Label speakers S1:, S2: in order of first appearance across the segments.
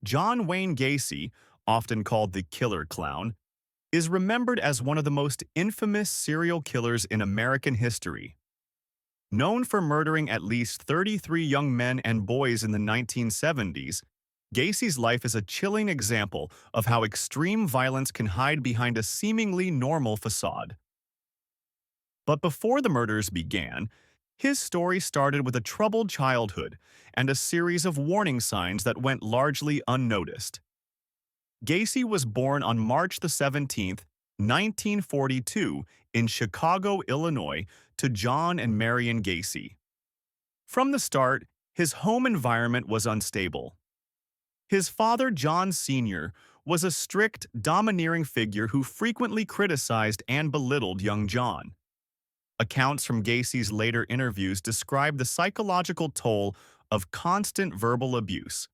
S1: John Wayne Gacy, often called the Killer Clown, is remembered as one of the most infamous serial killers in American history. Known for murdering at least 33 young men and boys in the 1970s, Gacy's life is a chilling example of how extreme violence can hide behind a seemingly normal facade. But before the murders began, his story started with a troubled childhood and a series of warning signs that went largely unnoticed. Gacy was born on March 17, 1942, in Chicago, Illinois, to John and Marion Gacy. From the start, his home environment was unstable. His father, John Sr., was a strict, domineering figure who frequently criticized and belittled young John. Accounts from Gacy's later interviews describe the psychological toll of constant verbal abuse.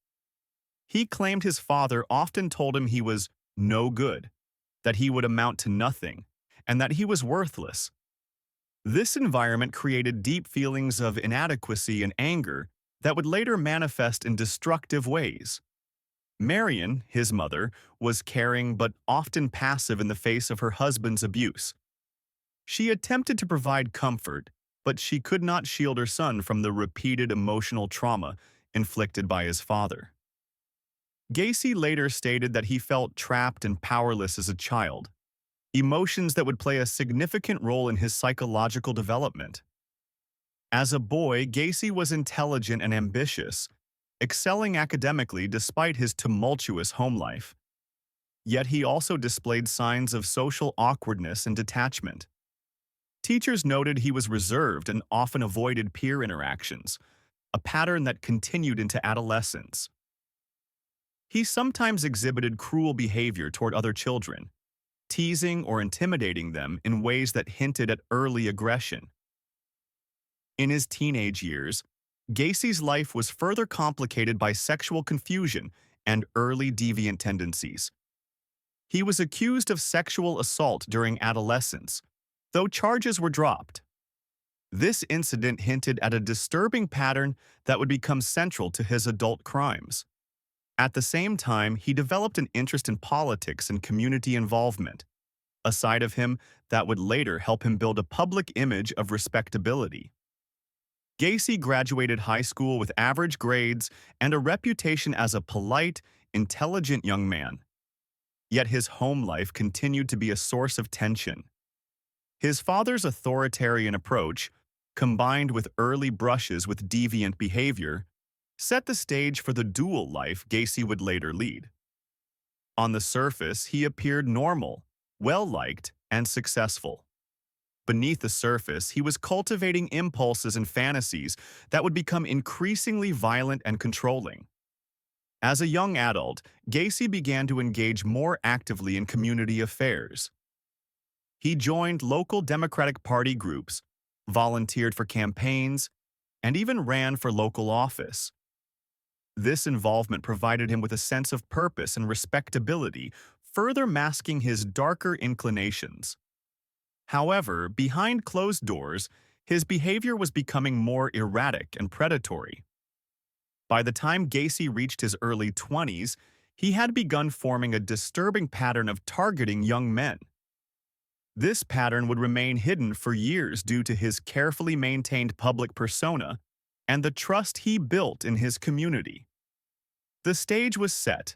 S1: He claimed his father often told him he was no good, that he would amount to nothing, and that he was worthless. This environment created deep feelings of inadequacy and anger that would later manifest in destructive ways. Marion, his mother, was caring but often passive in the face of her husband's abuse. She attempted to provide comfort, but she could not shield her son from the repeated emotional trauma inflicted by his father. Gacy later stated that he felt trapped and powerless as a child, emotions that would play a significant role in his psychological development. As a boy, Gacy was intelligent and ambitious, excelling academically despite his tumultuous home life. Yet he also displayed signs of social awkwardness and detachment. Teachers noted he was reserved and often avoided peer interactions, a pattern that continued into adolescence. He sometimes exhibited cruel behavior toward other children, teasing or intimidating them in ways that hinted at early aggression. In his teenage years, Gacy's life was further complicated by sexual confusion and early deviant tendencies. He was accused of sexual assault during adolescence, though charges were dropped. This incident hinted at a disturbing pattern that would become central to his adult crimes. At the same time, he developed an interest in politics and community involvement, a side of him that would later help him build a public image of respectability. Gacy graduated high school with average grades and a reputation as a polite, intelligent young man. Yet his home life continued to be a source of tension. His father's authoritarian approach, combined with early brushes with deviant behavior, set the stage for the dual life Gacy would later lead. On the surface, he appeared normal, well-liked, and successful. Beneath the surface, he was cultivating impulses and fantasies that would become increasingly violent and controlling. As a young adult, Gacy began to engage more actively in community affairs. He joined local Democratic Party groups, volunteered for campaigns, and even ran for local office. This involvement provided him with a sense of purpose and respectability, further masking his darker inclinations. However, behind closed doors, his behavior was becoming more erratic and predatory. By the time Gacy reached his early 20s, he had begun forming a disturbing pattern of targeting young men. This pattern would remain hidden for years due to his carefully maintained public persona and the trust he built in his community. The stage was set.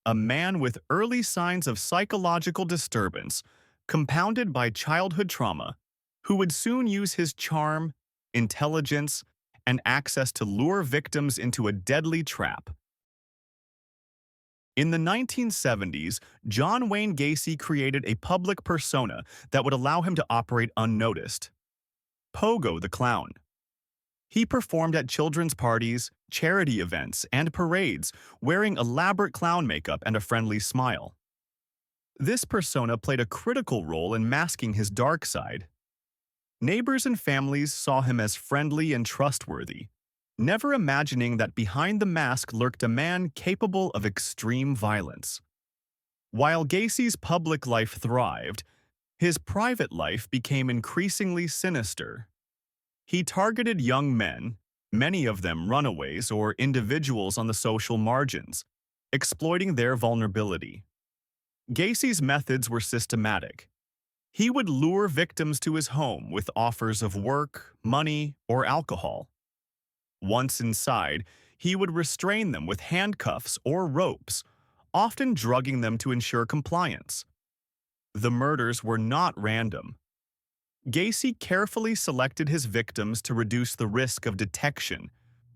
S1: A man with early signs of psychological disturbance, compounded by childhood trauma, who would soon use his charm, intelligence, and access to lure victims into a deadly trap. In the 1970s, John Wayne Gacy created a public persona that would allow him to operate unnoticed. Pogo the Clown. He performed at children's parties, charity events, and parades, wearing elaborate clown makeup and a friendly smile. This persona played a critical role in masking his dark side. Neighbors and families saw him as friendly and trustworthy, never imagining that behind the mask lurked a man capable of extreme violence. While Gacy's public life thrived, his private life became increasingly sinister. He targeted young men, many of them runaways or individuals on the social margins, exploiting their vulnerability. Gacy's methods were systematic. He would lure victims to his home with offers of work, money, or alcohol. Once inside, he would restrain them with handcuffs or ropes, often drugging them to ensure compliance. The murders were not random. Gacy carefully selected his victims to reduce the risk of detection,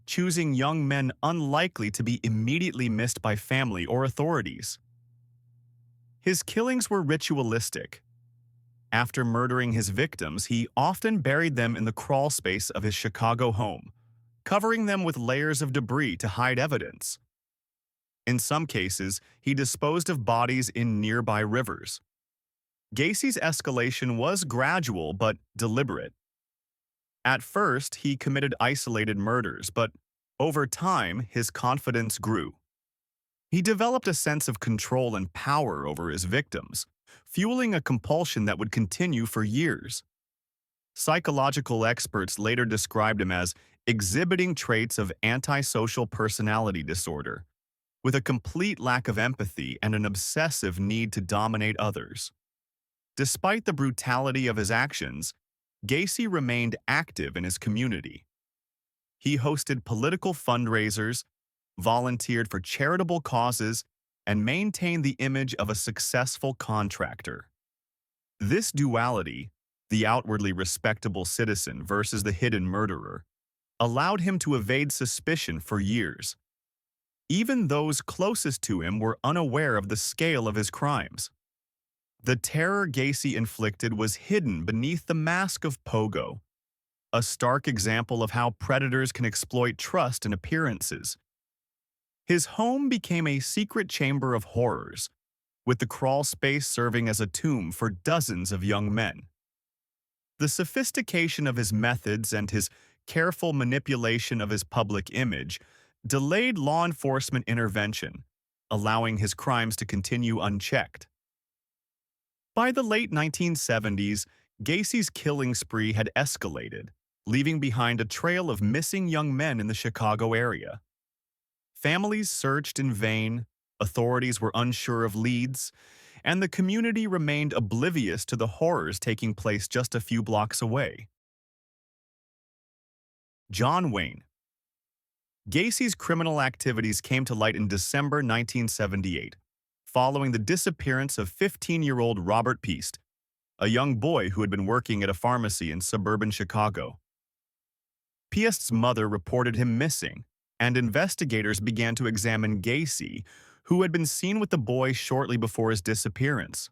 S1: choosing young men unlikely to be immediately missed by family or authorities. His killings were ritualistic. After murdering his victims, he often buried them in the crawl space of his Chicago home, covering them with layers of debris to hide evidence. In some cases, he disposed of bodies in nearby rivers. Gacy's escalation was gradual but deliberate. At first, he committed isolated murders, but over time, his confidence grew. He developed a sense of control and power over his victims, fueling a compulsion that would continue for years. Psychological experts later described him as exhibiting traits of antisocial personality disorder, with a complete lack of empathy and an obsessive need to dominate others. Despite the brutality of his actions, Gacy remained active in his community. He hosted political fundraisers, volunteered for charitable causes, and maintained the image of a successful contractor. This duality, the outwardly respectable citizen versus the hidden murderer, allowed him to evade suspicion for years. Even those closest to him were unaware of the scale of his crimes. The terror Gacy inflicted was hidden beneath the mask of Pogo, a stark example of how predators can exploit trust and appearances. His home became a secret chamber of horrors, with the crawl space serving as a tomb for dozens of young men. The sophistication of his methods and his careful manipulation of his public image delayed law enforcement intervention, allowing his crimes to continue unchecked. By the late 1970s, Gacy's killing spree had escalated, leaving behind a trail of missing young men in the Chicago area. Families searched in vain, authorities were unsure of leads, and the community remained oblivious to the horrors taking place just a few blocks away. John Wayne. Gacy's criminal activities came to light in December 1978, following the disappearance of 15-year-old Robert Peast, a young boy who had been working at a pharmacy in suburban Chicago. Peast's mother reported him missing, and investigators began to examine Gacy, who had been seen with the boy shortly before his disappearance.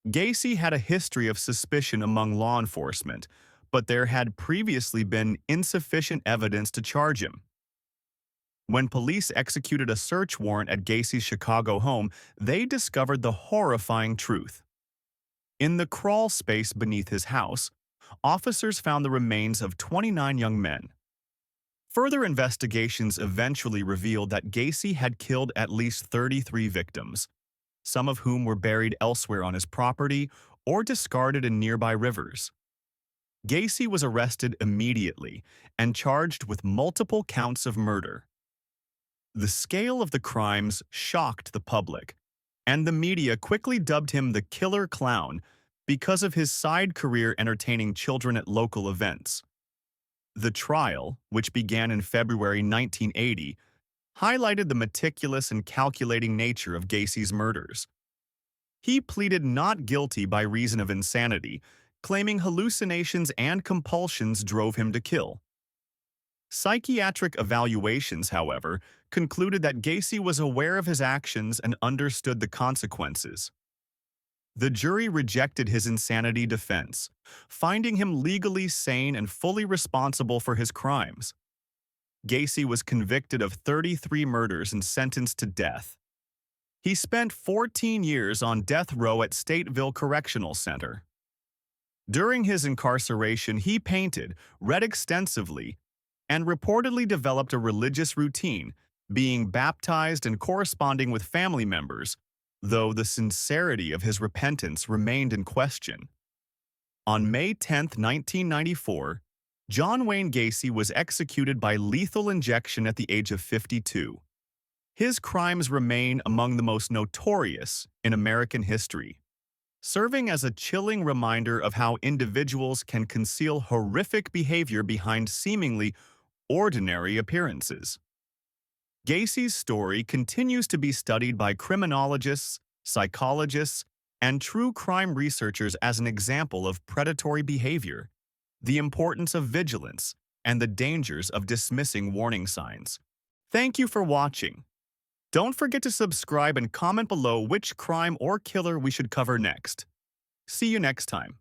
S1: Gacy had a history of suspicion among law enforcement, but there had previously been insufficient evidence to charge him. When police executed a search warrant at Gacy's Chicago home, they discovered the horrifying truth. In the crawl space beneath his house, officers found the remains of 29 young men. Further investigations eventually revealed that Gacy had killed at least 33 victims, some of whom were buried elsewhere on his property or discarded in nearby rivers. Gacy was arrested immediately and charged with multiple counts of murder. The scale of the crimes shocked the public, and the media quickly dubbed him the Killer Clown because of his side career entertaining children at local events. The trial, which began in February 1980, highlighted the meticulous and calculating nature of Gacy's murders. He pleaded not guilty by reason of insanity, claiming hallucinations and compulsions drove him to kill. Psychiatric evaluations, however, concluded that Gacy was aware of his actions and understood the consequences. The jury rejected his insanity defense, finding him legally sane and fully responsible for his crimes. Gacy was convicted of 33 murders and sentenced to death. He spent 14 years on death row at Stateville Correctional Center. During his incarceration, he painted, read extensively, and reportedly developed a religious routine, being baptized and corresponding with family members, though the sincerity of his repentance remained in question. On May 10, 1994, John Wayne Gacy was executed by lethal injection at the age of 52. His crimes remain among the most notorious in American history, serving as a chilling reminder of how individuals can conceal horrific behavior behind seemingly ordinary appearances. Gacy's story continues to be studied by criminologists, psychologists, and true crime researchers as an example of predatory behavior, the importance of vigilance, and the dangers of dismissing warning signs. Thank you for watching. Don't forget to subscribe and comment below which crime or killer we should cover next. See you next time.